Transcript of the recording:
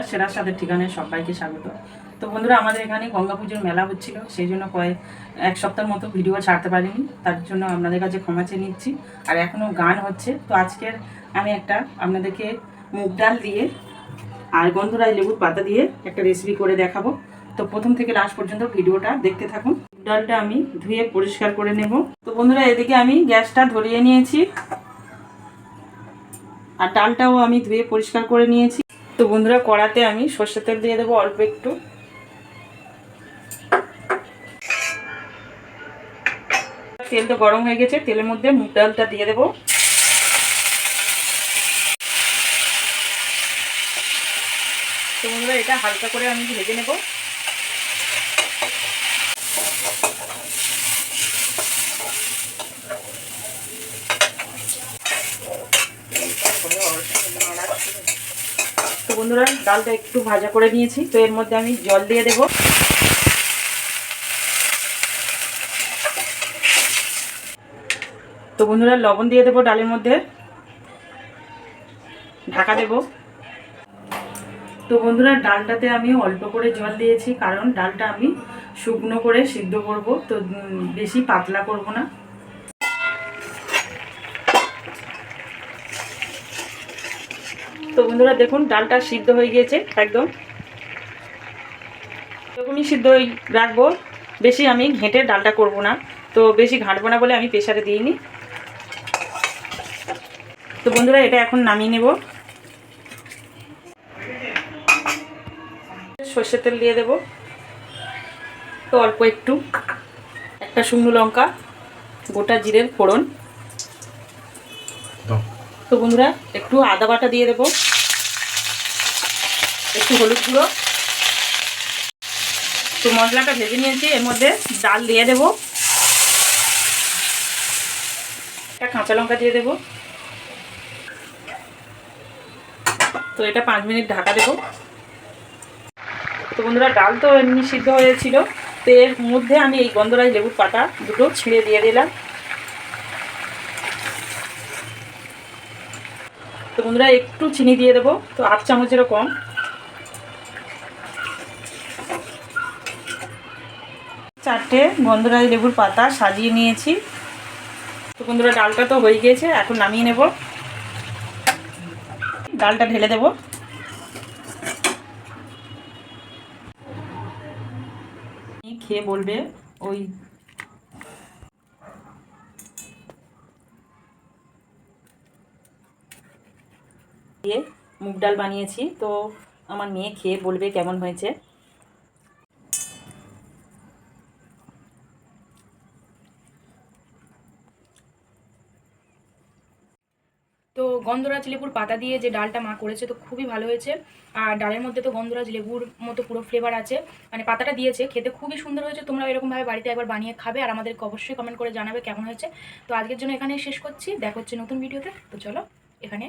সেরা স্বাদের ঠিকানায় সবাইকে স্বাগত। তো বন্ধুরা, আমাদের এখানে গঙ্গা পুজোর মেলা হচ্ছিল, সেই জন্য এক সপ্তাহের মতো ভিডিও ছাড়তে পারিনি, তার জন্য আপনাদের কাছে ক্ষমা চেয়ে নিচ্ছি। আর এখনও গান হচ্ছে। তো আজকের আমি আপনাদেরকে মুগ ডাল দিয়ে আর গন্ধরাজ লেবুর পাতা দিয়ে একটা রেসিপি করে দেখাবো। তো প্রথম থেকে লাস্ট পর্যন্ত ভিডিওটা দেখতে থাকুন। ডালটা আমি ধুয়ে পরিষ্কার করে নেব। তো বন্ধুরা, এদিকে আমি গ্যাসটা ধরিয়ে নিয়েছি আর ডালটাও আমি ধুয়ে পরিষ্কার করে নিয়েছি। তো বন্ধুরা, কড়াতে আমি সর্ষের তেল দিয়ে দেবো অল্প একটু। তেল তো গরম হয়ে গেছে, তেলের মধ্যে মুগ ডালটা দিয়ে দেবো। তো বন্ধুরা, এটা হালকা করে আমি ভেজে নেব। তো বন্ধুরা, ডালটা একটু ভাজা করে নিয়েছি, তো এর মধ্যে আমি জল দিয়ে দেব। তো বন্ধুরা, লবণ দিয়ে দেবো ডালের মধ্যে, ঢাকা দেব। তো বন্ধুরা, ডালটাতে আমি অল্প করে জল দিয়েছি, কারণ ডালটা আমি শুকনো করে সিদ্ধ করব, তো বেশি পাতলা করব না। তো বন্ধুরা, দেখুন ডালটা সিদ্ধ হয়ে গিয়েছে একদম। এরকমই সিদ্ধ রাখবো, বেশি আমি ঘেঁটে ডালটা করব না, তো বেশি ঘাঁটবো না বলে আমি প্রেসারে দিইনি। তো বন্ধুরা, এটা এখন নামিয়ে নেব। সর্ষের তেল দিয়ে দেব, তো অল্প একটু, একটা শুকনো লঙ্কা, গোটা জিরের ফোড়ন। তো বন্ধুরা, একটু আদা বাটা দিয়ে দেব, একটু হলুদ গুঁড়ো। তো মশলাটা ভেজে নিয়েছি, এর মধ্যে ডাল দিয়ে দেব, একটা কাঁচা লঙ্কা দিয়ে দেব। তো এটা 5 মিনিট ঢাকা দেব। তো বন্ধুরা, ডাল তো এমনি সিদ্ধ হয়েছিল, তো এর মধ্যে আমি এই গন্ধরাজ লেবুর পাতা দুটো ছিঁড়ে দিয়ে দিলাম। তো বন্ধুরা, একটু চিনি দিয়ে দেবো, তো 8 চামচেরও কম। চারটে গন্ধরাজ লেবুর পাতা সাজিয়ে নিয়েছি। তো বন্ধুরা, ডালটা তো হয়ে গিয়েছে, এখন নামিয়ে নেব। ডালটা ঢেলে দেব। খেয়ে বলবে ওই দিয়ে মুগ ডাল বানিয়েছি, তো আমার মেয়ে খেয়ে বলবে কেমন হয়েছে। তো গন্ধরাজ লেবুর পাতা দিয়ে যে ডালটা মা করেছে, তো খুবই ভালো হয়েছে। আর ডালের মধ্যে তো গন্ধরাজ লেবুর মতো পুরো ফ্লেভার আছে, মানে পাতাটা দিয়েছে, খেতে খুবই সুন্দর হয়েছে। তোমরা এরকমভাবে বাড়িতে একবার বানিয়ে খাবে আর আমাদেরকে অবশ্যই কমেন্ট করে জানাবে কেমন হয়েছে। তো আজকের জন্য এখানেই শেষ করছি, দেখা হচ্ছে নতুন ভিডিওতে। তো চলো এখানে